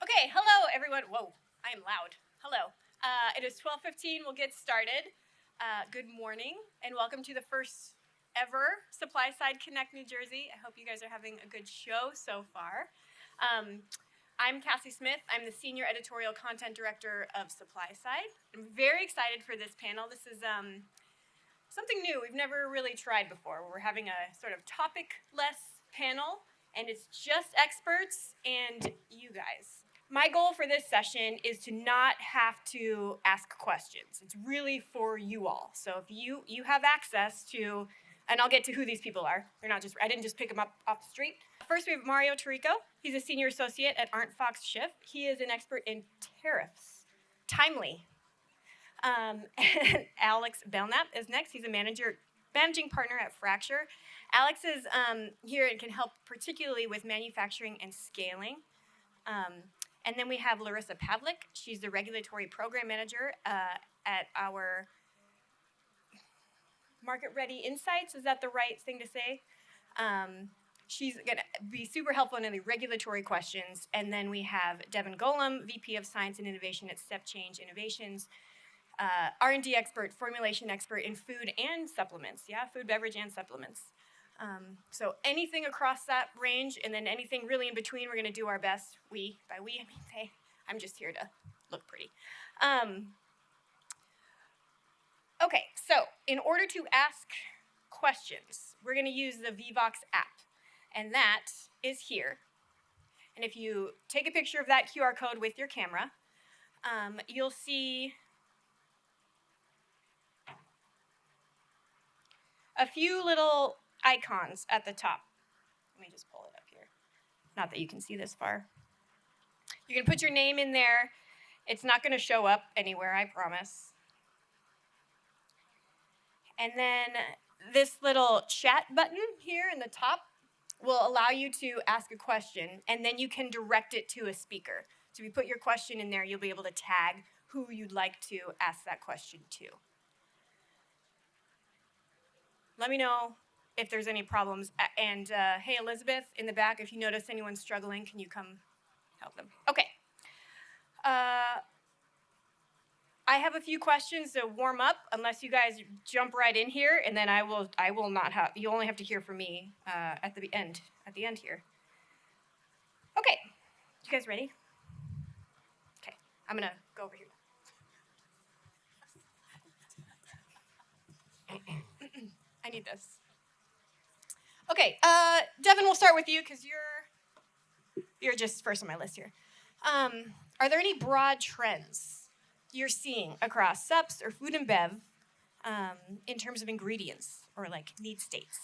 Okay, hello everyone. Whoa, I am loud. Hello. It is 12:15. We'll get started. Good morning and welcome to the first ever Supply Side Connect New Jersey. I hope you guys are having a good show so far. I'm Cassie Smith. I'm the Senior Editorial Content Director of Supply Side. I'm very excited for this panel. This is something new we've never really tried before. We're having a sort of topic-less panel, and it's just experts and you guys. My goal for this session is to not have to ask questions. It's really for you all. So if you have access to, and I'll get to who these people are. I didn't just pick them up off the street. First, we have Mario Tarico. He's a senior associate at Arndt Fox Schiff. He is an expert in tariffs. Timely. And Alex Belknap is next. He's a managing partner at Fracture. Alex is here and can help particularly with manufacturing and scaling. And then we have Larissa Pavlik. She's the regulatory program manager at our Market Ready Insights. Is that the right thing to say? She's going to be super helpful in the regulatory questions. And then we have Devin Golem, VP of Science and Innovation at Step Change Innovations, R&D expert, formulation expert in food and supplements. Yeah, food, beverage, and supplements. So anything across that range, and then anything really in between, we're going to do our best. By we, I mean they. I'm just here to look pretty. Okay, so in order to ask questions, we're going to use the Vivox app, and that is here. And if you take a picture of that QR code with your camera, you'll see a few little icons at the top. Let me just pull it up here. Not that you can see this far. You can put your name in there. It's not going to show up anywhere, I promise. And then this little chat button here in the top will allow you to ask a question, and then you can direct it to a speaker. So if you put your question in there, you'll be able to tag who you'd like to ask that question to. Let me know if there's any problems. And hey, Elizabeth, in the back, if you notice anyone struggling, can you come help them? Okay. I have a few questions to warm up, unless you guys jump right in here, and then I will not have. You only have to hear from me at the end here. Okay. You guys ready? Okay. I'm gonna go over here. I need this. Okay, Devin, we'll start with you because you're just first on my list here. Are there any broad trends you're seeing across SUPs or food and bev in terms of ingredients or like need states?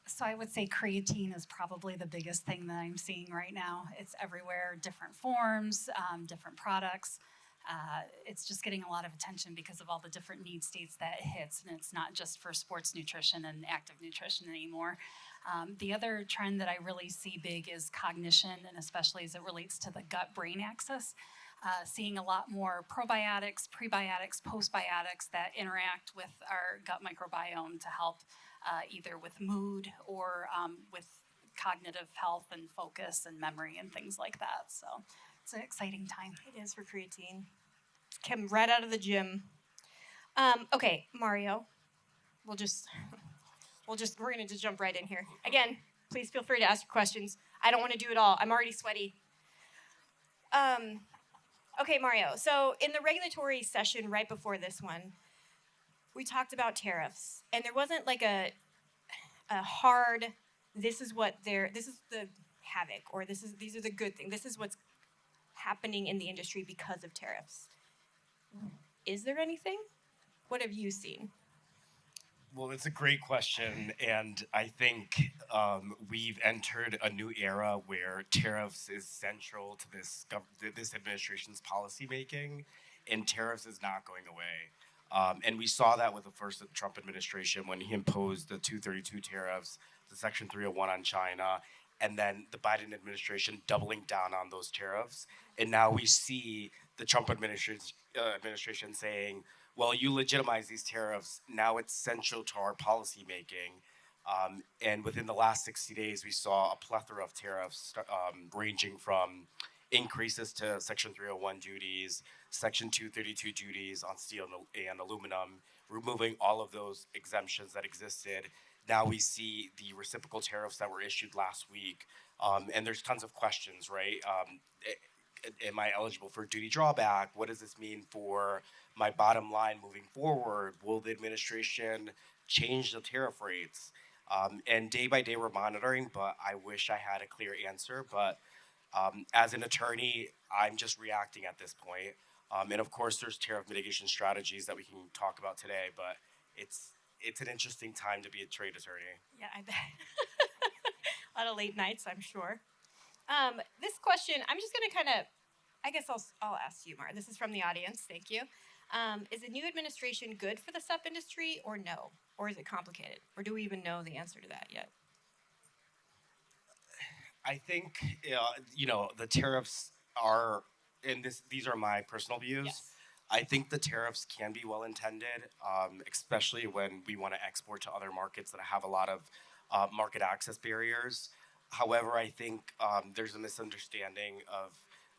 So I would say creatine is probably the biggest thing that I'm seeing right now. It's everywhere, different forms, different products. It's just getting a lot of attention because of all the different need states that it hits, and it's not just for sports nutrition and active nutrition anymore. The other trend that I really see big is cognition, and especially as it relates to the gut-brain axis. Seeing a lot more probiotics, prebiotics, postbiotics that interact with our gut microbiome to help either with mood or with cognitive health and focus and memory and things like that. So it's an exciting time. It is for creatine. Came right out of the gym. Okay, Mario. We're gonna just jump right in here. Again, please feel free to ask your questions. I don't want to do it all. I'm already sweaty. Okay, Mario. So in the regulatory session right before this one, we talked about tariffs, and there wasn't like a hard. This is the havoc, or these are the good things. This is what's happening in the industry because of tariffs. Is there anything? What have you seen? Well, it's a great question, and I think we've entered a new era where tariffs is central to this administration's policymaking, and tariffs is not going away. And we saw that with the first Trump administration when he imposed the 232 tariffs, the Section 301 on China, and then the Biden administration doubling down on those tariffs. And now we see the Trump administration saying, well, you legitimize these tariffs. Now it's central to our policy making. And within the last 60 days, we saw a plethora of tariffs ranging from increases to Section 301 duties, Section 232 duties on steel and aluminum, removing all of those exemptions that existed. Now we see the reciprocal tariffs that were issued last week, and there's tons of questions, right? Am I eligible for duty drawback? What does this mean for my bottom line moving forward? Will the administration change the tariff rates? And day by day we're monitoring, but I wish I had a clear answer. But as an attorney, I'm just reacting at this point. And of course, there's tariff mitigation strategies that we can talk about today, but it's an interesting time to be a trade attorney. Yeah, I bet. A lot of late nights, I'm sure. This question, I'm just going to kind of, I guess I'll ask you, Mar. This is from the audience. Thank you. Is the new administration good for the sup industry or no? Or is it complicated? Or do we even know the answer to that yet? I think the tariffs are, and these are my personal views. Yes. I think the tariffs can be well intended, especially when we want to export to other markets that have a lot of market access barriers. However, I think there's a misunderstanding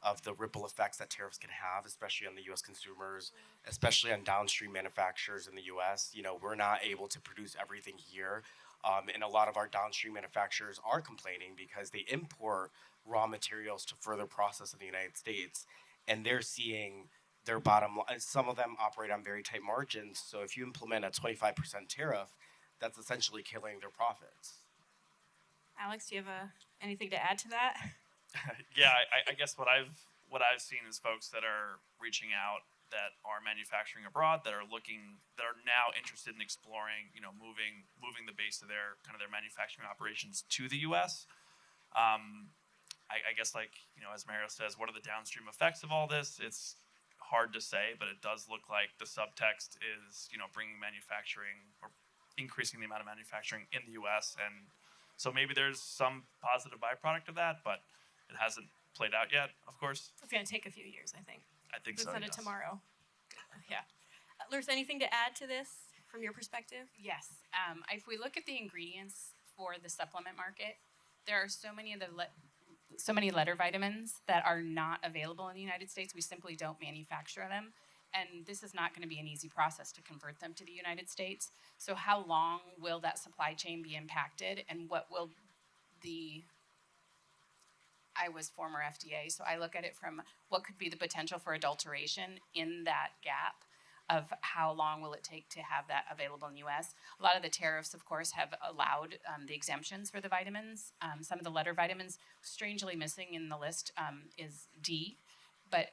of the ripple effects that tariffs can have, especially on the U.S. consumers, especially on downstream manufacturers in the U.S. We're not able to produce everything here. And a lot of our downstream manufacturers are complaining because they import raw materials to further process in the United States, and they're seeing their bottom line. Some of them operate on very tight margins, so if you implement a 25% tariff, that's essentially killing their profits. Alex, do you have anything to add to that? Yeah, I guess what I've seen is folks that are reaching out that are manufacturing abroad that are now interested in exploring, moving the base of their manufacturing operations to the U.S. I guess as Mario says, what are the downstream effects of all this? It's hard to say, but it does look like the subtext is bringing manufacturing or increasing the amount of manufacturing in the U.S. and so maybe there's some positive byproduct of that, but it hasn't played out yet. Of course, It's going to take a few years, I think. I think so. Instead of tomorrow. Yeah. Lurs, anything to add to this from your perspective? Yes. If we look at the ingredients for the supplement market, there are so many letter vitamins that are not available in the United States. We simply don't manufacture them. And this is not going to be an easy process to convert them to the United States. So how long will that supply chain be impacted, and what will I was former FDA, so I look at it from what could be the potential for adulteration in that gap of how long will it take to have that available in the U.S. A lot of the tariffs, of course, have allowed the exemptions for the vitamins. Some of the letter vitamins, strangely missing in the list, is D, but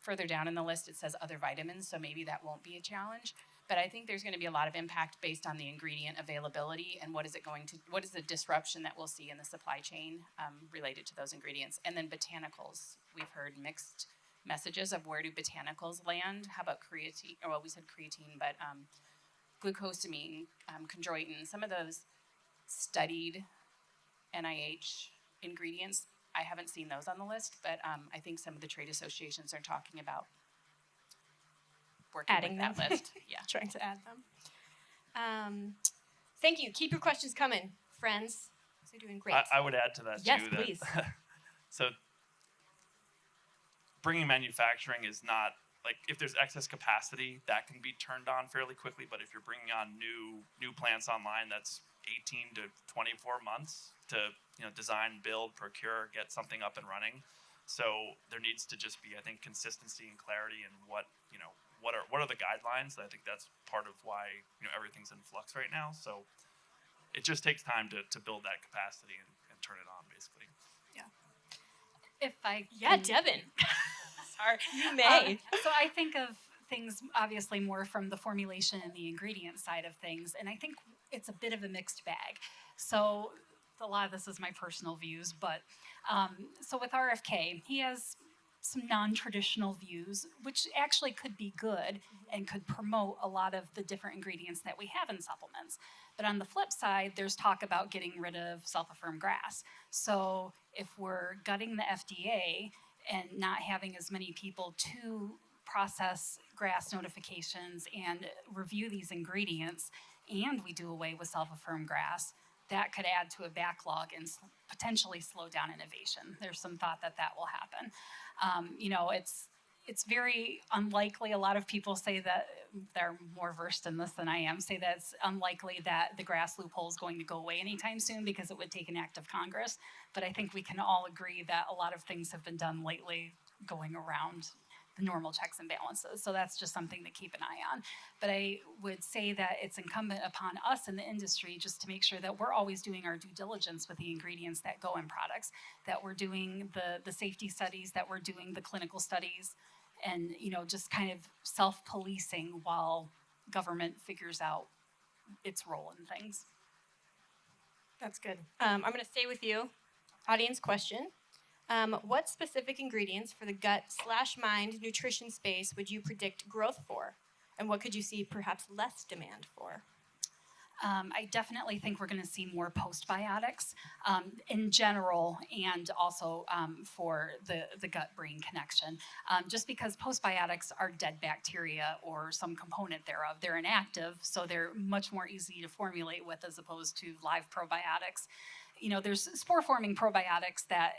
further down in the list it says other vitamins, so maybe that won't be a challenge. But I think there's going to be a lot of impact based on the ingredient availability and what is the disruption that we'll see in the supply chain related to those ingredients. And then botanicals, we've heard mixed messages of where do botanicals land. How about creatine? Well, we said creatine, but glucosamine, chondroitin, some of those studied NIH ingredients, I haven't seen those on the list, but I think some of the trade associations are talking about working Adding with that them. list. Yeah. Trying to add them. Thank you. Keep your questions coming, friends. You're doing great. I would add to that Yes, too. please. So bringing manufacturing is not if there's excess capacity that can be turned on fairly quickly, but if you're bringing on new plants online, that's 18 to 24 months to design, build, procure, get something up and running. So there needs to just be, I think, consistency and clarity in what are the guidelines. I think that's part of why everything's in flux right now. So it just takes time to build that capacity and turn it on, basically. If I Yeah, can- Devin. Sorry. You may. So I think of things obviously more from the formulation and the ingredient side of things, and I think it's a bit of a mixed bag. So a lot of this is my personal views, but so with RFK, he has some non-traditional views, which actually could be good and could promote a lot of the different ingredients that we have in supplements. But on the flip side, there's talk about getting rid of self-affirmed grass. So if we're gutting the FDA and not having as many people to process grass notifications and review these ingredients, and we do away with self-affirmed grass, that could add to a backlog and potentially slow down innovation. There's some thought that that will happen. It's very unlikely. A lot of people say that they're more versed in this than I am, say that it's unlikely that the grass loophole is going to go away anytime soon because it would take an act of Congress. But I think we can all agree that a lot of things have been done lately going around the normal checks and balances. So that's just something to keep an eye on. But I would say that it's incumbent upon us in the industry just to make sure that we're always doing our due diligence with the ingredients that go in products, that we're doing the safety studies, that we're doing the clinical studies, and just kind of self-policing while government figures out its role in things. That's good. I'm going to stay with you. Audience question. What specific ingredients for the gut/mind nutrition space would you predict growth for? And what could you see perhaps less demand for? I definitely think we're going to see more postbiotics in general, and also for the gut-brain connection. Just because postbiotics are dead bacteria or some component thereof. They're inactive, so they're much more easy to formulate with as opposed to live probiotics. There's spore-forming probiotics that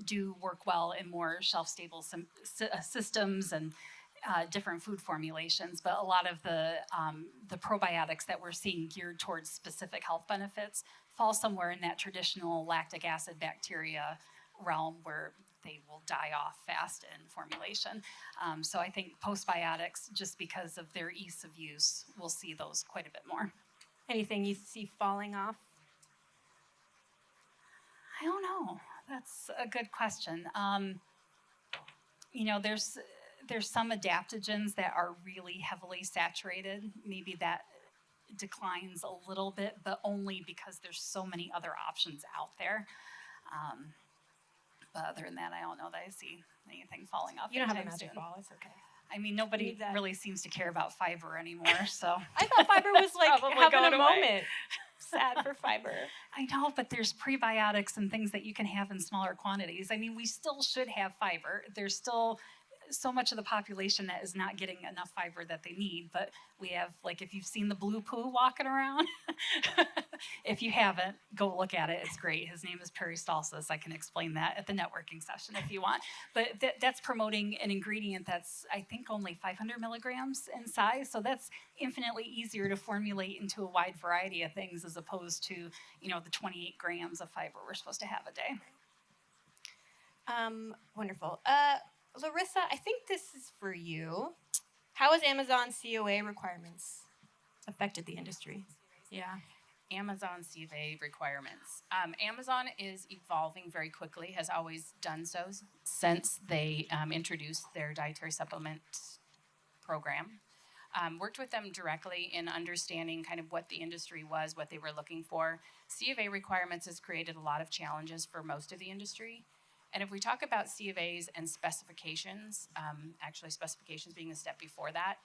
do work well in more shelf-stable systems and different food formulations, but a lot of the probiotics that we're seeing geared towards specific health benefits fall somewhere in that traditional lactic acid bacteria realm where they will die off fast in formulation. So I think postbiotics, just because of their ease of use, we'll see those quite a bit more. Anything you see falling off? I don't know. That's a good question. There's some adaptogens that are really heavily saturated. Maybe that declines a little bit, but only because there's so many other options out there. But other than that, I don't know that I see anything falling off. You don't have a anytime magic soon. ball. It's okay. I mean, nobody really seems to care about fiber anymore, so. I thought fiber was like Probably having going a away. moment. Sad for fiber. I know, but there's prebiotics and things that you can have in smaller quantities. I mean, we still should have fiber. There's still so much of the population that is not getting enough fiber that they need, but we have, like, if you've seen the blue poo walking around, if you haven't, go look at it. It's great. His name is peristalsis. I can explain that at the networking session if you want. But that's promoting an ingredient that's, I think, only 500 milligrams in size. So that's infinitely easier to formulate into a wide variety of things as opposed to, the 28 grams of fiber we're supposed to have a day. Wonderful. Larissa, I think this is for you. How has Amazon's COA requirements affected the industry? Yeah. Amazon CFA requirements. Amazon is evolving very quickly, has always done so since they introduced their dietary supplement program. Worked with them directly in understanding kind of what the industry was, what they were looking for. CFA requirements has created a lot of challenges for most of the industry. And if we talk about C of A's and specifications, actually specifications being the step before that,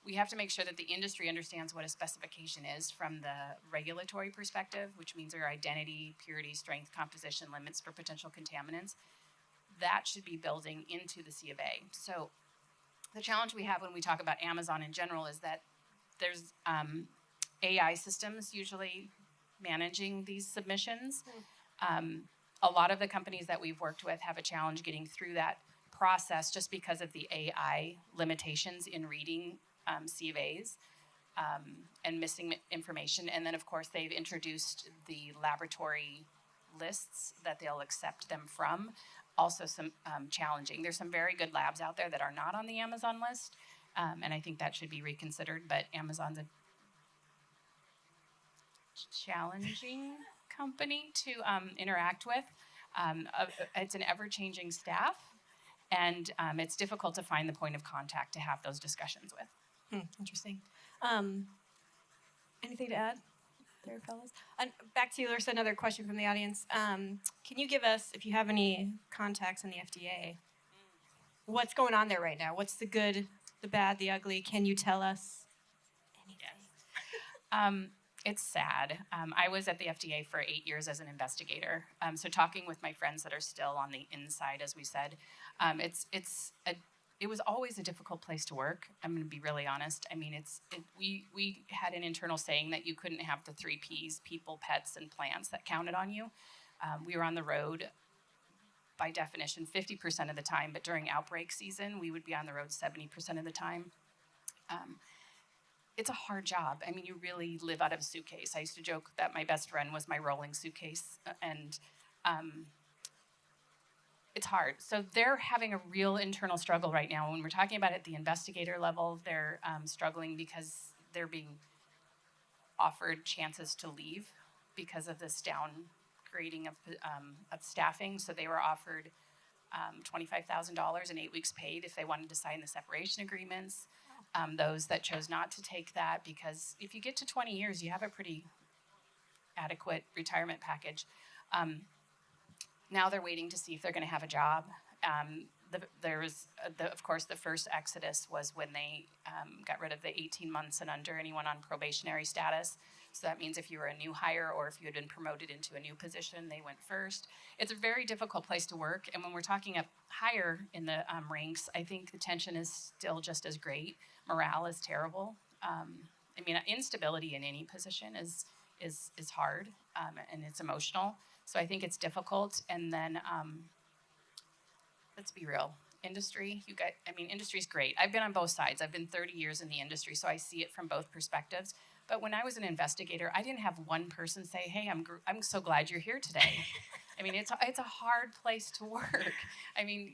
we have to make sure that the industry understands what a specification is from the regulatory perspective, which means their identity, purity, strength, composition, limits for potential contaminants. That should be building into the C of A. So the challenge we have when we talk about Amazon in general is that there's AI systems usually managing these submissions. A lot of the companies that we've worked with have a challenge getting through that process just because of the AI limitations in reading C of A's and missing information. And then, of course, they've introduced the laboratory lists that they'll accept them from. Also some challenging. There's some very good labs out there that are not on the Amazon list, and I think that should be reconsidered, but Amazon's a challenging company to interact with. It's an ever-changing staff, and it's difficult to find the point of contact to have those discussions with. Interesting. Anything to add there, fellas? Back to you, Larissa, another question from the audience. Can you give us, if you have any contacts in the FDA, what's going on there right now? What's the good, the bad, the ugly? Can you tell us anything? It's sad. I was at the FDA for 8 years as an investigator. So talking with my friends that are still on the inside, as we said, it's a it was always a difficult place to work. I'm going to be really honest. I mean, we had an internal saying that you couldn't have the 3 Ps: people, pets, and plants that counted on you. We were on the road by definition 50% of the time, but during outbreak season, we would be on the road 70% of the time. It's a hard job. I mean, you really live out of a suitcase. I used to joke that my best friend was my rolling suitcase, and it's hard. So they're having a real internal struggle right now. When we're talking about it at the investigator level, they're struggling because they're being offered chances to leave because of this downgrading of staffing. So they were offered $25,000 and 8 weeks paid if they wanted to sign the separation agreements. Those that chose not to take that, because if you get to 20 years, you have a pretty adequate retirement package. Now they're waiting to see if they're going to have a job. Of course, the first exodus was when they got rid of the 18 months and under anyone on probationary status. So that means if you were a new hire or if you had been promoted into a new position, they went first. It's a very difficult place to work. And when we're talking up higher in the ranks, I think the tension is still just as great. Morale is terrible. I mean, instability in any position is hard, and it's emotional. So I think it's difficult. And then let's be real. Industry, industry's great. I've been on both sides. I've been 30 years in the industry, so I see it from both perspectives. But when I was an investigator, I didn't have one person say, "Hey, I'm so glad you're here today." I mean, it's a hard place to work. I mean,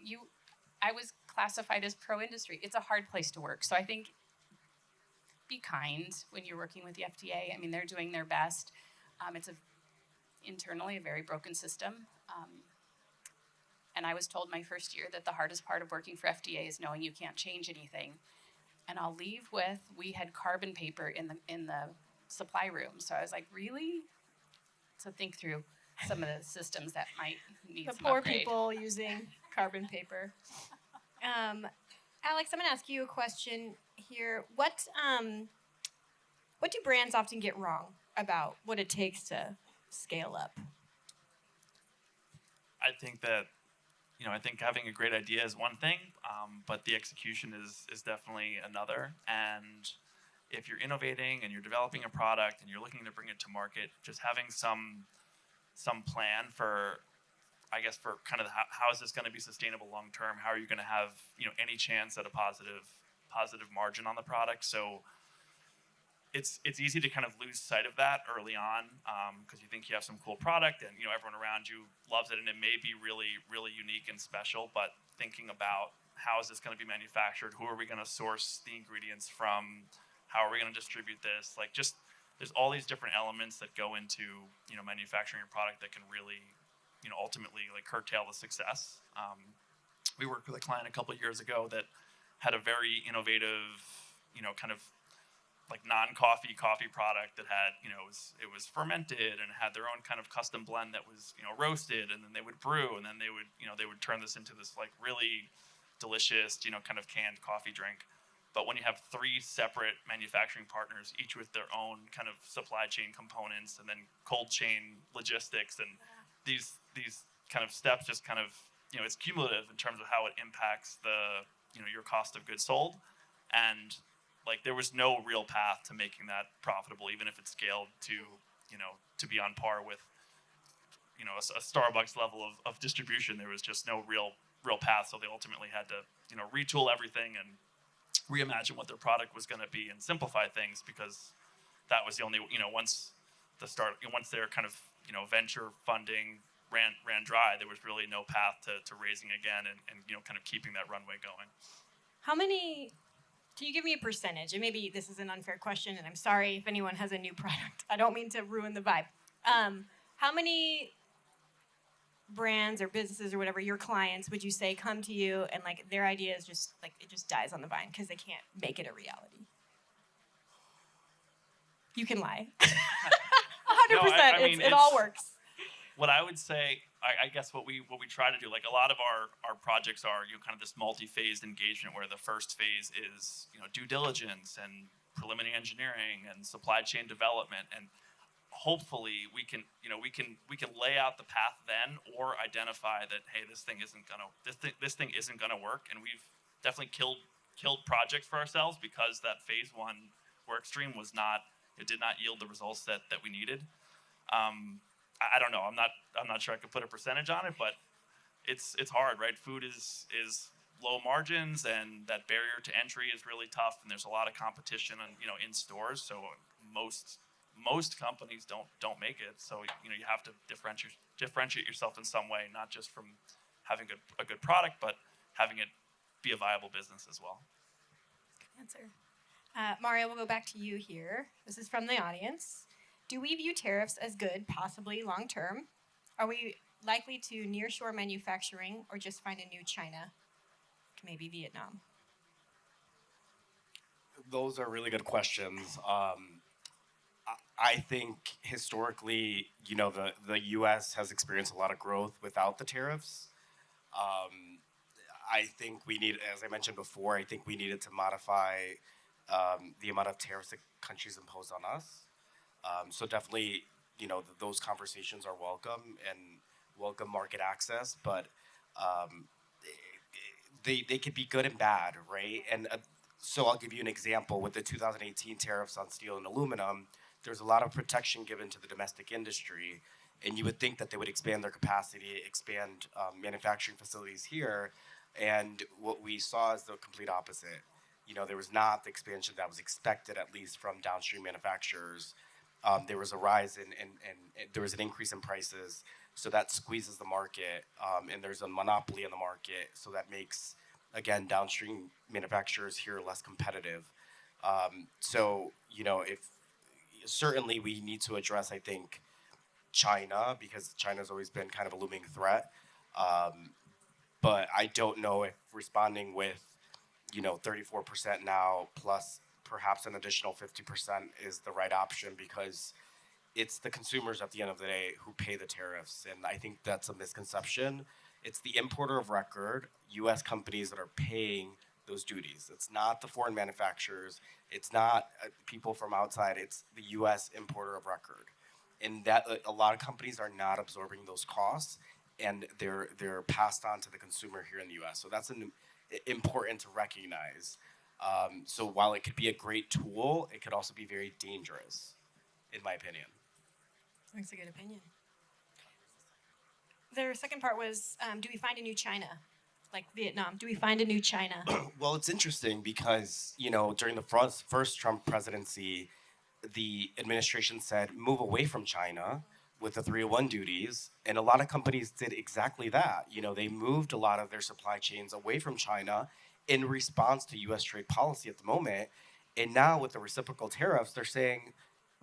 I was classified as pro-industry. It's a hard place to work. So I think be kind when you're working with the FDA. I mean, they're doing their best. It's internally a very broken system. And I was told my first year that the hardest part of working for FDA is knowing you can't change anything. And I'll leave with, we had carbon paper in the supply room. So I was like, really? So think through some of the systems that might need some poor upgrade. people using carbon paper. Alex, I'm going to ask you a question here. What do brands often get wrong about what it takes to scale up? I think that, I think having a great idea is one thing, but the execution is definitely another. And if you're innovating and you're developing a product and you're looking to bring it to market, just having some plan for, I guess, for kind of how is this going to be sustainable long term? How are you going to have any chance at a positive margin on the product? So it's easy to kind of lose sight of that early on because you think you have some cool product and everyone around you loves it and it may be really, really unique and special. But thinking about how is this going to be manufactured? Who are we going to source the ingredients from? How are we going to distribute this? Like, just there's all these different elements that go into manufacturing a product that can really ultimately like curtail the success. We worked with a client a couple of years ago that had a very innovative kind of like non-coffee coffee product that had it was fermented and had their own kind of custom blend that was roasted, and then they would brew, and then they would turn this into this like really delicious kind of canned coffee drink. But when you have 3 separate manufacturing partners, each with their own kind of supply chain components and then cold chain logistics, and these kind of steps just kind of it's cumulative in terms of how it impacts the your cost of goods sold. And like there was no real path to making that profitable, even if it scaled to to be on par with a Starbucks level of distribution. There was just no real path. So they ultimately had to retool everything and reimagine what their product was going to be and simplify things, because that was the only once their kind of venture funding ran dry, there was really no path to raising again and kind of keeping that runway going. Can you give me a percentage? And maybe this is an unfair question, and I'm sorry if anyone has a new product. I don't mean to ruin the vibe. How many brands or businesses or whatever, your clients, would you say come to you and like their idea is just like it just dies on the vine because they can't make it a reality? You can lie. 100%. It all works. What I would say, I guess what we try to do, like a lot of our projects are kind of this multi-phased engagement where the first phase is due diligence and preliminary engineering and supply chain development, and hopefully we can lay out the path then, or identify that hey, this thing isn't gonna work, and we've definitely killed projects for ourselves because that phase one work stream did not yield the results that we needed. I don't know. I'm not sure I could put a percentage on it, but it's hard, right? Food is low margins, and that barrier to entry is really tough, and there's a lot of competition in stores. So most companies don't make it. So you have to differentiate yourself in some way, not just from having a good product, but having it be a viable business as well. Good answer. Mario, we'll go back to you here. This is from the audience. Do we view tariffs as good, possibly long term? Are we likely to nearshore manufacturing or just find a new China, maybe Vietnam? Those are really good questions. I think historically, the U.S. has experienced a lot of growth without the tariffs. I think as I mentioned before, I think we needed to modify the amount of tariffs that countries impose on us. So definitely, those conversations are welcome and welcome market access, but they could be good and bad, right? And so I'll give you an example. With the 2018 tariffs on steel and aluminum, there's a lot of protection given to the domestic industry, and you would think that they would expand their capacity, expand manufacturing facilities here, and what we saw is the complete opposite. There was not the expansion that was expected, at least from downstream manufacturers. There was a rise and there was an increase in prices, so that squeezes the market, and there's a monopoly in the market, so that makes, again, downstream manufacturers here less competitive. So, if certainly we need to address, I think, China, because China's always been kind of a looming threat. But I don't know if responding with, 34% now plus perhaps an additional 50% is the right option, because it's the consumers at the end of the day who pay the tariffs. And I think that's a misconception. It's the importer of record, U.S. companies, that are paying those duties. It's not the foreign manufacturers. It's not people from outside. It's the U.S. importer of record. And that a lot of companies are not absorbing those costs, and they're passed on to the consumer here in the U.S. So that's important to recognize. So while it could be a great tool, it could also be very dangerous, in my opinion. That's a good opinion. Their second part was, do we find a new China? Like Vietnam, do we find a new China? Well, it's interesting because, during the first Trump presidency, the administration said move away from China with the 301 duties, and a lot of companies did exactly that. They moved a lot of their supply chains away from China in response to U.S. trade policy at the moment. And now with the reciprocal tariffs, they're saying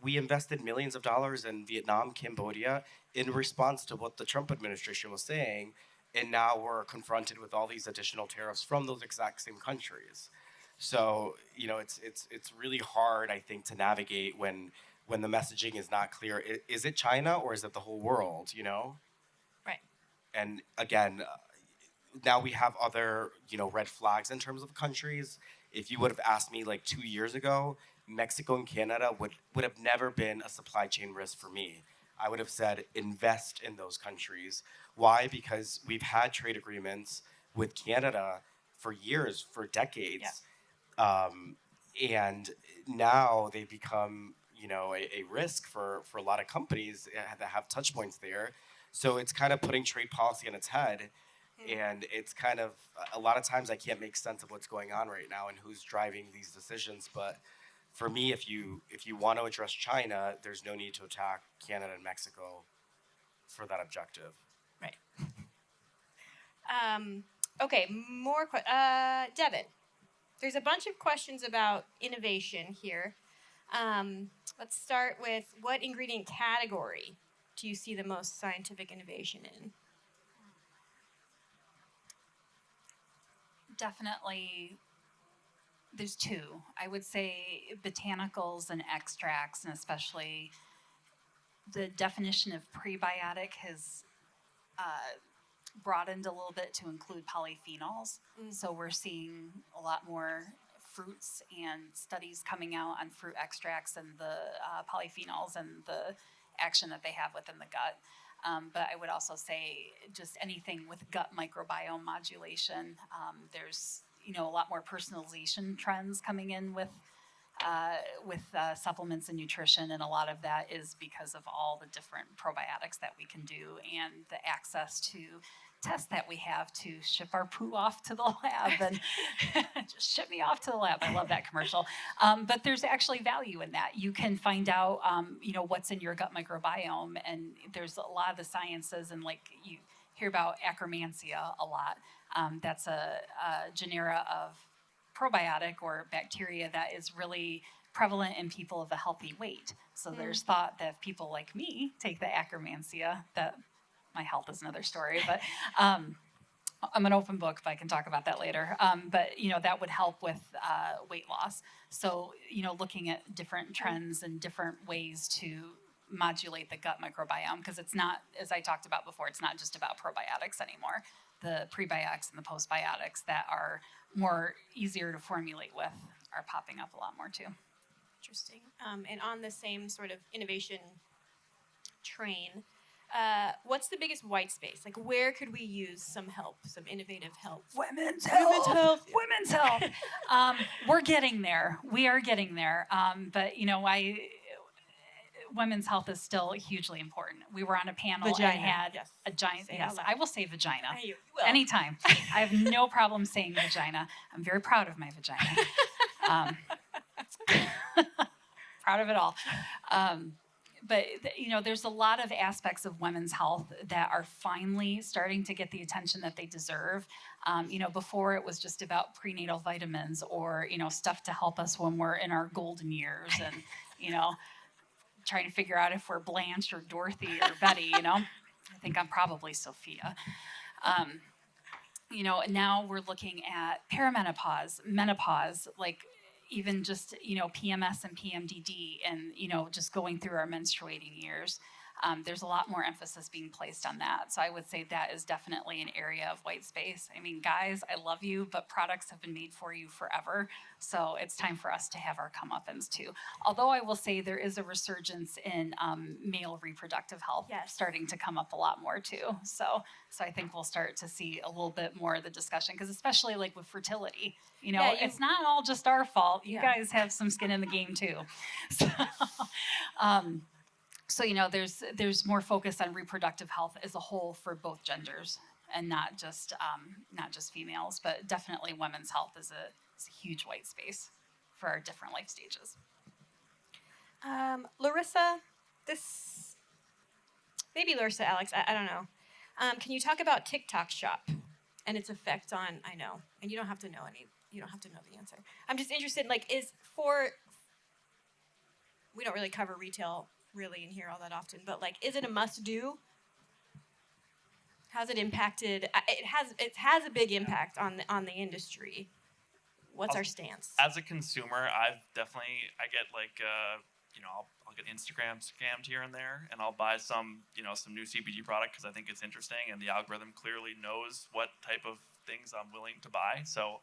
we invested millions of dollars in Vietnam, Cambodia, in response to what the Trump administration was saying, and now we're confronted with all these additional tariffs from those exact same countries. So, it's really hard, I think, to navigate when the messaging is not clear. Is it China or is it the whole world, Right. And again, now we have other, red flags in terms of countries. If you would have asked me like 2 years ago, Mexico and Canada would have never been a supply chain risk for me. I would have said invest in those countries. Why? Because we've had trade agreements with Canada for years, for decades. Yeah. And now they become, a risk for a lot of companies that have touch points there. So it's kind of putting trade policy on its head. And it's kind of, a lot of times I can't make sense of what's going on right now and who's driving these decisions. But for me, if you want to address China, there's no need to attack Canada and Mexico for that objective. Right. Okay, Devin, there's a bunch of questions about innovation here. Let's start with, what ingredient category do you see the most scientific innovation in? Definitely, there's two. I would say botanicals and extracts, and especially the definition of prebiotic has broadened a little bit to include polyphenols. So we're seeing a lot more fruits and studies coming out on fruit extracts and the polyphenols and the action that they have within the gut. But I would also say just anything with gut microbiome modulation. There's a lot more personalization trends coming in with supplements and nutrition, and a lot of that is because of all the different probiotics that we can do and the access to tests that we have to ship our poo off to the lab and just ship me off to the lab. I love that commercial. But there's actually value in that. You can find out, what's in your gut microbiome, and there's a lot of the sciences, and like you hear about Akkermansia a lot. That's a genera of probiotic or bacteria that is really prevalent in people of a healthy weight. So there's thought that if people like me take the Akkermansia, that my health is another story, but I'm an open book if I can talk about that later. But that would help with weight loss. So looking at different trends and different ways to modulate the gut microbiome, because it's not, as I talked about before, it's not just about probiotics anymore. The prebiotics and the postbiotics that are more easier to formulate with are popping up a lot more too. Interesting. And on the same sort of innovation train, what's the biggest white space? Like, where could we use some help, some innovative help? Women's health. We're getting there. We are getting there. But women's health is still hugely important. We were on a panel and had a giant. Yes, I will say vagina You will. anytime. I have no problem saying vagina. I'm very proud of my vagina. Proud of it all. But there's a lot of aspects of women's health that are finally starting to get the attention that they deserve. Before it was just about prenatal vitamins or stuff to help us when we're in our golden years, and trying to figure out if we're Blanche or Dorothy or Betty. I think I'm probably Sophia. Now we're looking at perimenopause, menopause, like even just, PMS and PMDD, and, just going through our menstruating years. There's a lot more emphasis being placed on that. So I would say that is definitely an area of white space. I mean, guys, I love you, but products have been made for you forever. So it's time for us to have our comeuppance too. Although I will say there is a resurgence in male reproductive health starting to come up a lot more too. So I think we'll start to see a little bit more of the discussion, because especially like with fertility, it's not all just our fault. You guys have some skin in the game too. So, there's more focus on reproductive health as a whole for both genders, and not just females, but definitely women's health is a huge white space for our different life stages. Larissa, maybe Larissa, Alex, I don't know. Can you talk about TikTok Shop and its effect on? I know, and you don't have to know the answer. I'm just interested. We don't really cover retail really in here all that often, but is it a must-do? How's it impacted? It has a big impact on the industry. What's our stance? As a consumer, I get I'll get Instagram scammed here and there, and I'll buy some new CBD product because I think it's interesting, and the algorithm clearly knows what type of things I'm willing to buy. So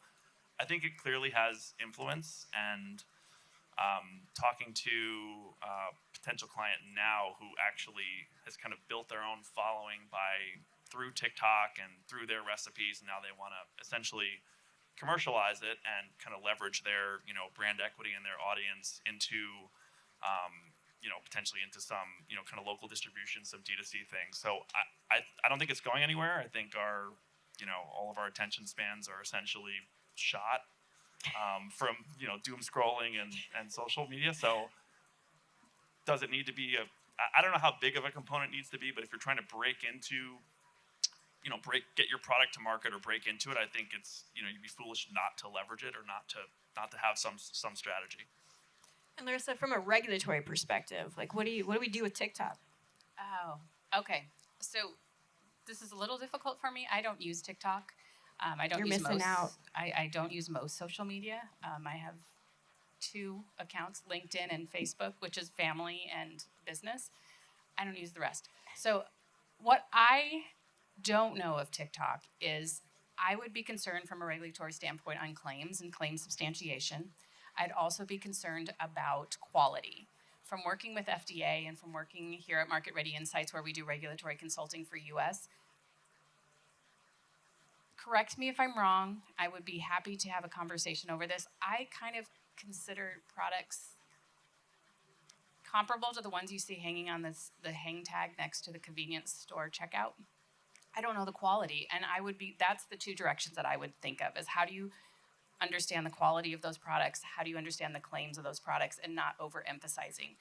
I think it clearly has influence, and talking to a potential client now who actually has kind of built their own following through TikTok and through their recipes, and now they want to essentially commercialize it and kind of leverage their brand equity and their audience into potentially into some kind of local distribution, some D2C things. So I don't think it's going anywhere. I think our all of our attention spans are essentially shot from doom scrolling and social media. So does it need to be I don't know how big of a component it needs to be, but if you're trying to break into get your product to market or break into it, I think it's you'd be foolish not to leverage it or not to have some strategy. And Larissa, from a regulatory perspective, what do we do with TikTok? Oh, okay. So this is a little difficult for me. I don't use TikTok. I don't use missing out. I don't use most social media. I have 2 accounts, LinkedIn and Facebook, which is family and business. I don't use the rest. So what I don't know of TikTok is I would be concerned from a regulatory standpoint on claims and claim substantiation. I'd also be concerned about quality. From working with FDA and from working here at Market Ready Insights, where we do regulatory consulting for U.S., correct me if I'm wrong. I would be happy to have a conversation over this. I kind of consider products comparable to the ones you see hanging on the hang tag next to the convenience store checkout. I don't know the quality, and that's the two directions that I would think of, is how do you understand the quality of those products, how do you understand the claims of those products, and not overemphasizing.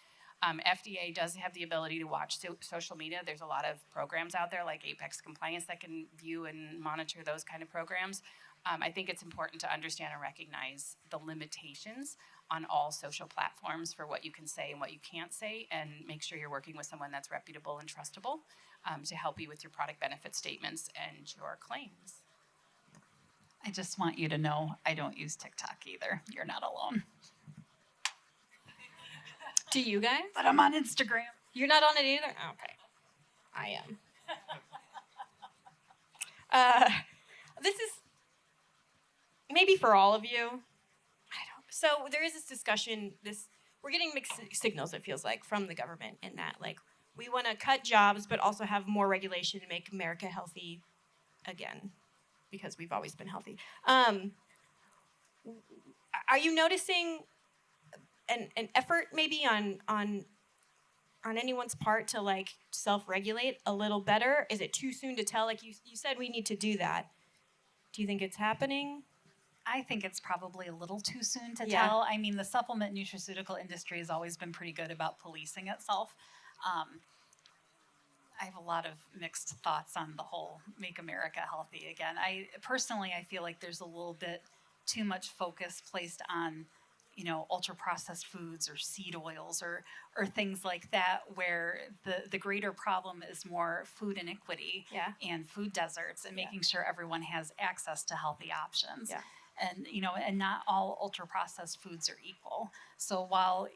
FDA does have the ability to watch social media. There's a lot of programs out there like Apex Compliance that can view and monitor those kind of programs. I think it's important to understand and recognize the limitations on all social platforms for what you can say and what you can't say, and make sure you're working with someone that's reputable and trustable to help you with your product benefit statements and your claims. I just want you to know I don't use TikTok either. You're not alone. Do you guys? But I'm on Instagram. You're not on it either? Okay. I am. This is maybe for all of you. So there is this discussion, we're getting mixed signals, it feels like, from the government in that, like, we want to cut jobs but also have more regulation to make America healthy again, because we've always been healthy. Are you noticing an effort maybe on anyone's part to, like, self-regulate a little better? Is it too soon to tell? Like, you said we need to do that. Do you think it's happening? I think it's probably a little too soon to Yeah. tell. I mean, the supplement nutraceutical industry has always been pretty good about policing itself. I have a lot of mixed thoughts on the whole Make America Healthy Again. I feel like there's a little bit too much focus placed on, ultra-processed foods or seed oils or things like that, where the greater problem is more food inequity and food deserts, and making sure everyone has access to healthy options. Yeah. And not all ultra-processed foods are equal. So while,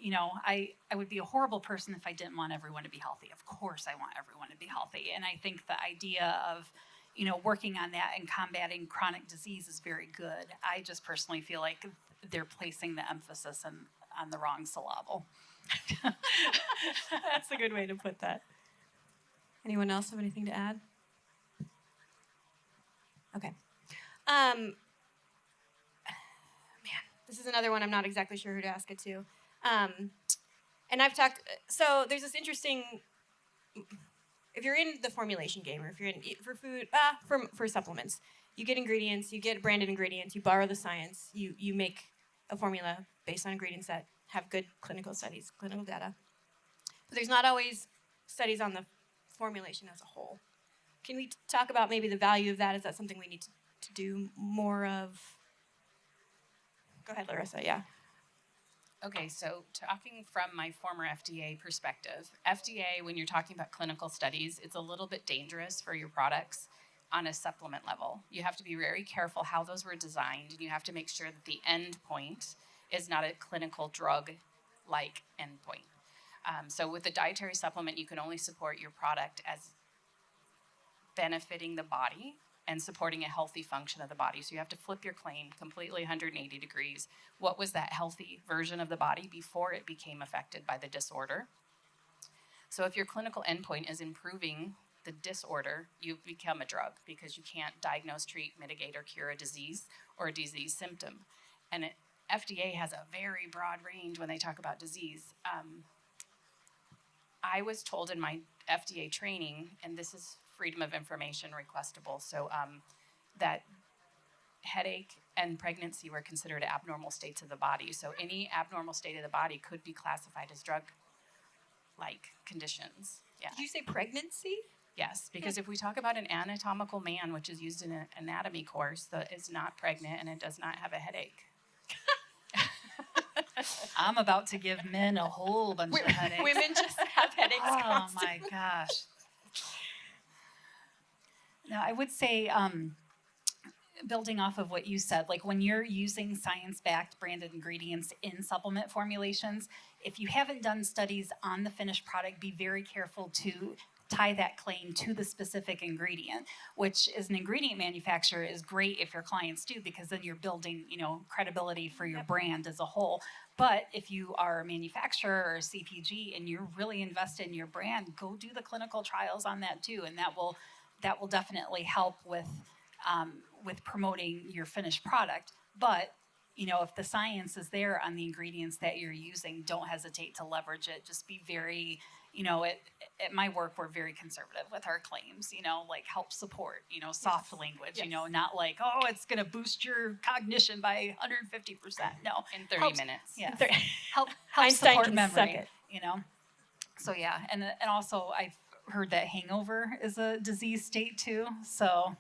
I would be a horrible person if I didn't want everyone to be healthy. Of course I want everyone to be healthy. And I think the idea of, working on that and combating chronic disease is very good. I just personally feel like they're placing the emphasis on the wrong syllable. That's a good way to put that. Anyone else have anything to add? Okay. This is another one I'm not exactly sure who to ask it to. And I've talked, so there's this interesting, if you're in the formulation game, or if you're in, for food, for supplements, you get ingredients, you get branded ingredients, you borrow the science, you make a formula based on ingredients that have good clinical studies, clinical data. But there's not always studies on the formulation as a whole. Can we talk about maybe the value of that? Is that something we need to do more of? Go ahead, Larissa, yeah. Okay, so talking from my former FDA perspective, FDA, when you're talking about clinical studies, it's a little bit dangerous for your products on a supplement level. You have to be very careful how those were designed, and you have to make sure that the end point is not a clinical drug-like endpoint. So with the dietary supplement, you can only support your product as benefiting the body and supporting a healthy function of the body. So you have to flip your claim completely 180 degrees. What was that healthy version of the body before it became affected by the disorder? So if your clinical endpoint is improving the disorder, you've become a drug, because you can't diagnose, treat, mitigate, or cure a disease or a disease symptom. And FDA has a very broad range when they talk about disease. I was told in my FDA training, and this is freedom of information requestable, so that headache and pregnancy were considered abnormal states of the body. So any abnormal state of the body could be classified as drug-like conditions. Yeah. Did you say pregnancy? Yes, because if we talk about an anatomical man, which is used in an anatomy course, that is not pregnant and it does not have a headache. I'm about to give men a whole bunch of headaches. Women just have headaches Oh my gosh. Now, I would say, building off of what you said, like when you're using science-backed branded ingredients in supplement formulations, if you haven't done studies on the finished product, be very careful to tie that claim to the specific ingredient, which as an ingredient manufacturer is great if your clients do, because then you're building, credibility for your brand as a whole. But if you are a manufacturer or a CPG and you're really invested in your brand, go do the clinical trials on that too, and that will definitely help with with promoting your finished product. But, you know, if the science is there on the ingredients that you're using, don't hesitate to leverage it. Just be very, you know, at my work, we're very conservative with our claims, you know, like help support, you know, soft language, you know, not like, oh, it's going to boost your cognition by 150%. No. In 30 Helps- minutes. Yeah. There- help Einstein support can memory, suck it. you know. So yeah, and also I've heard that hangover is a disease state too. So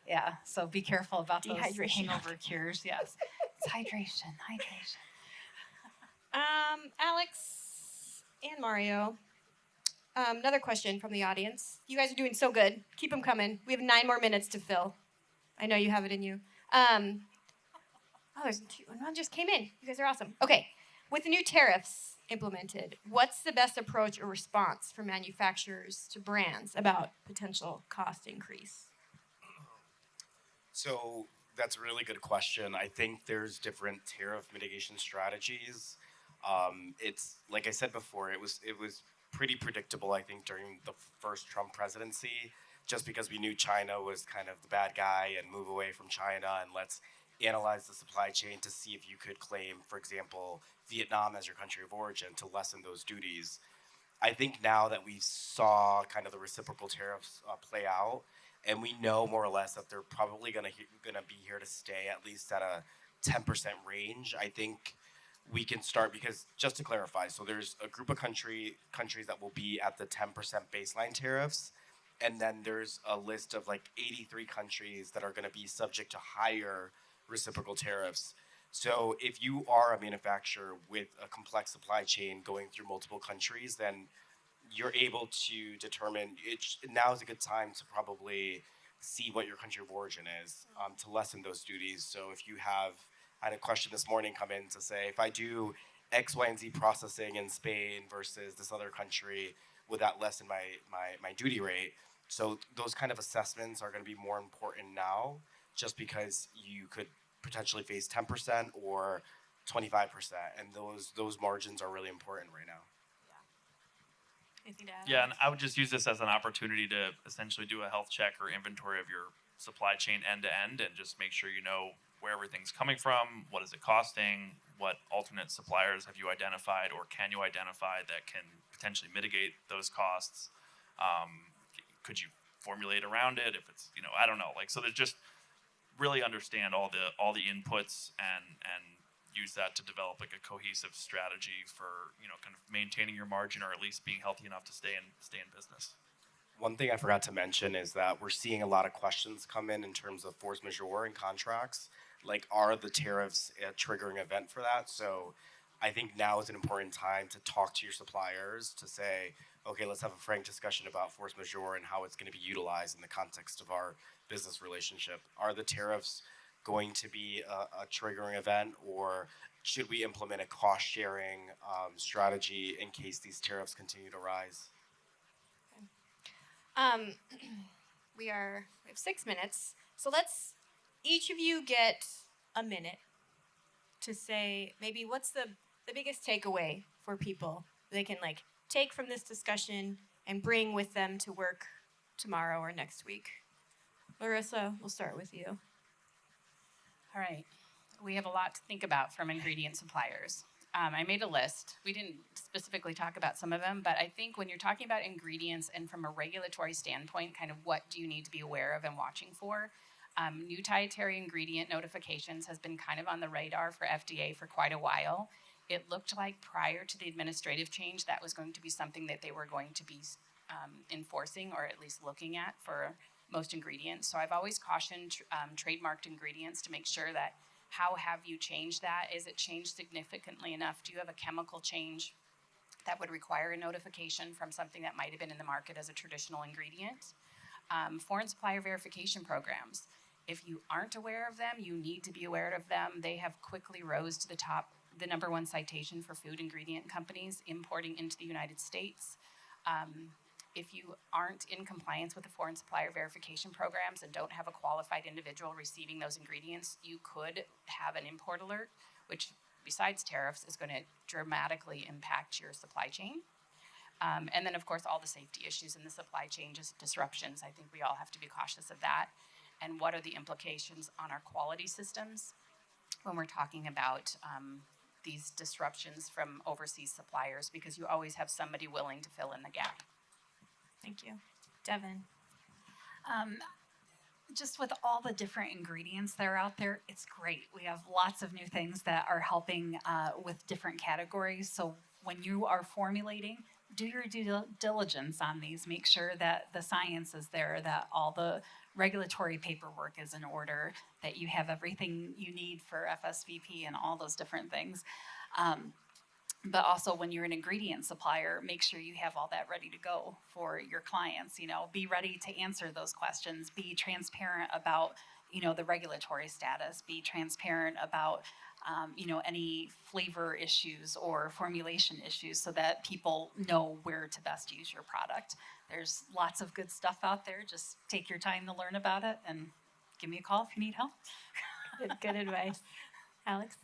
yeah, so be careful about those Dehydration. hangover cures. Yes, it's hydration. Alex and Mario. Another question from the audience. You guys are doing so good. Keep them coming. We have 9 more minutes to fill. I know you have it in you. Oh, there's 2. One just came in. You guys are awesome. Okay. With the new tariffs implemented, what's the best approach or response for manufacturers to brands about potential cost increase? So that's a really good question. I think there's different tariff mitigation strategies. It's like I said before, it was pretty predictable, I think, during the first Trump presidency, just because we knew China was kind of the bad guy and move away from China and let's analyze the supply chain to see if you could claim, for example, Vietnam as your country of origin to lessen those duties. I think now that we saw kind of the reciprocal tariffs play out, and we know more or less that they're probably gonna be here to stay, at least at a 10% range. I think we can start, because just to clarify, so there's a group of countries that will be at the 10% baseline tariffs, and then there's a list of like 83 countries that are going to be subject to higher reciprocal tariffs. So if you are a manufacturer with a complex supply chain going through multiple countries, then you're able to determine now is a good time to probably see what your country of origin is, to lessen those duties. So if you have, I had a question this morning come in to say, if I do X, Y, and Z processing in Spain versus this other country, would that lessen my duty rate? So those kind of assessments are going to be more important now, just because you could potentially face 10% or 25%, and those margins are really important right now. Anything to add? Yeah, and I would just use this as an opportunity to essentially do a health check or inventory of your supply chain end to end, and just make sure you know where everything's coming from, what is it costing, what alternate suppliers have you identified or can you identify that can potentially mitigate those costs. Could you formulate around it if it's, you know, I don't know, like, so there's just really understand all the inputs and use that to develop like a cohesive strategy for, you know, kind of maintaining your margin or at least being healthy enough to stay in business. One thing I forgot to mention is that we're seeing a lot of questions come in terms of force majeure in contracts. Like, are the tariffs a triggering event for that? So I think now is an important time to talk to your suppliers to say, okay, let's have a frank discussion about force majeure and how it's going to be utilized in the context of our business relationship. Are the tariffs going to be a triggering event, or should we implement a cost-sharing strategy in case these tariffs continue to rise? We have 6 minutes, so let's each of you get a minute to say maybe what's the biggest takeaway for people they can like take from this discussion and bring with them to work tomorrow or next week. Larissa, we'll start with you. All right. We have a lot to think about from ingredient suppliers. I made a list. We didn't specifically talk about some of them, but I think when you're talking about ingredients and from a regulatory standpoint, kind of what do you need to be aware of and watching for? New dietary ingredient notifications has been kind of on the radar for FDA for quite a while. It looked like prior to the administrative change that was going to be something that they were going to be enforcing or at least looking at for most ingredients. So I've always cautioned trademarked ingredients to make sure that how have you changed that? Is it changed significantly enough? Do you have a chemical change that would require a notification from something that might have been in the market as a traditional ingredient? Foreign supplier verification programs. If you aren't aware of them, you need to be aware of them. They have quickly rose to the top, the #1 citation for food ingredient companies importing into the United States. If you aren't in compliance with the foreign supplier verification programs and don't have a qualified individual receiving those ingredients, you could have an import alert, which besides tariffs is going to dramatically impact your supply chain. And then of course all the safety issues in the supply chain, just disruptions. I think we all have to be cautious of that. and what are the implications on our quality systems when we're talking about these disruptions from overseas suppliers, because you always have somebody willing to fill in the gap. Thank you. Devin. Just with all the different ingredients that are out there, it's great. We have lots of new things that are helping with different categories. So when you are formulating, do your due diligence on these. Make sure that the science is there, that all the regulatory paperwork is in order, that you have everything you need for FSVP and all those different things. But also when you're an ingredient supplier, make sure you have all that ready to go for your clients. You know, be ready to answer those questions. Be transparent about, you know, the regulatory status. Be transparent about, you know, any flavor issues or formulation issues, so that people know where to best use your product. There's lots of good stuff out there. Just take your time to learn about it and give me a call if you need help. Good advice. Alex?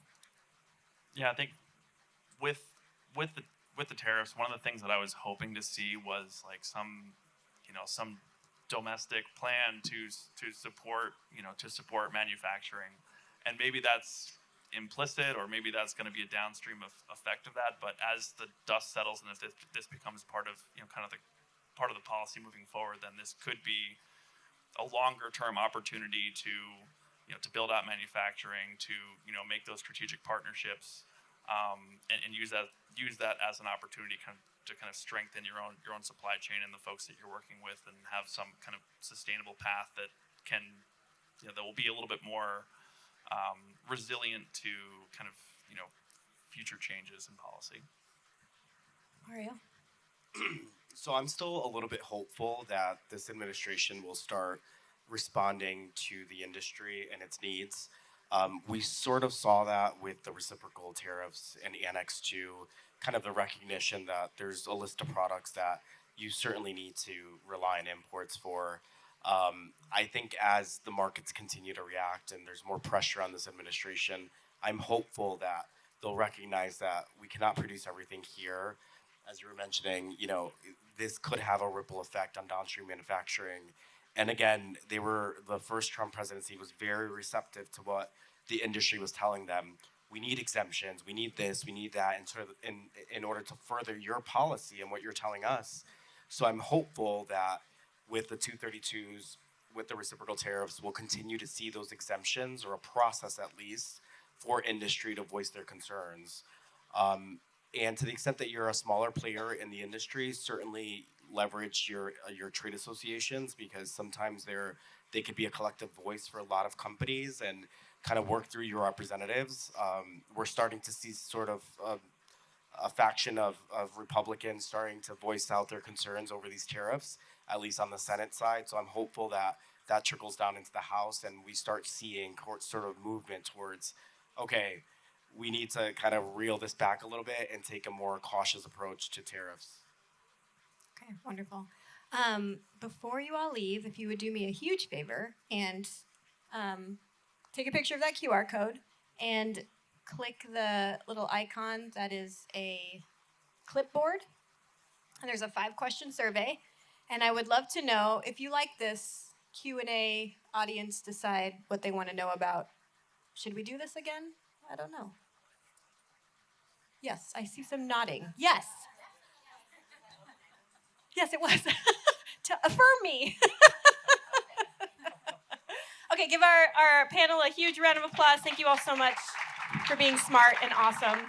Yeah, I think with the tariffs, one of the things that I was hoping to see was like some domestic plan to support manufacturing, and maybe that's implicit, or maybe that's going to be a downstream effect of that. But as the dust settles, and if this becomes part of the policy moving forward, then this could be a longer term opportunity to build out manufacturing, to make those strategic partnerships, and use that as an opportunity to strengthen your own supply chain and the folks that you're working with, and have some kind of sustainable path that that will be a little bit more resilient to future changes in policy. Mario? So I'm still a little bit hopeful that this administration will start responding to the industry and its needs. We sort of saw that with the reciprocal tariffs and Annex 2, kind of the recognition that there's a list of products that you certainly need to rely on imports for. I think as the markets continue to react and there's more pressure on this administration, I'm hopeful that they'll recognize that we cannot produce everything here. As you were mentioning, this could have a ripple effect on downstream manufacturing. And again, the first Trump presidency was very receptive to what the industry was telling them. We need exemptions, we need this, we need that, in order to further your policy and what you're telling us. So I'm hopeful that with the 232s, with the reciprocal tariffs, we'll continue to see those exemptions, or a process at least, for industry to voice their concerns. And to the extent that you're a smaller player in the industry, certainly leverage your trade associations, because sometimes they could be a collective voice for a lot of companies, and kind of work through your representatives. We're starting to see sort of a faction of Republicans starting to voice out their concerns over these tariffs, at least on the Senate side. So I'm hopeful that that trickles down into the House, and we start seeing sort of movement towards, okay, we need to kind of reel this back a little bit and take a more cautious approach to tariffs. Okay, wonderful. Before you all leave, if you would do me a huge favor and take a picture of that QR code and click the little icon that is a clipboard, and there's a 5-question survey. And I would love to know, if you like this Q&A, audience decide what they want to know about. Should we do this again? I don't know. Yes, I see some nodding. Yes. Yes, it was. To affirm me. Okay, give our panel a huge round of applause. Thank you all so much for being smart and awesome.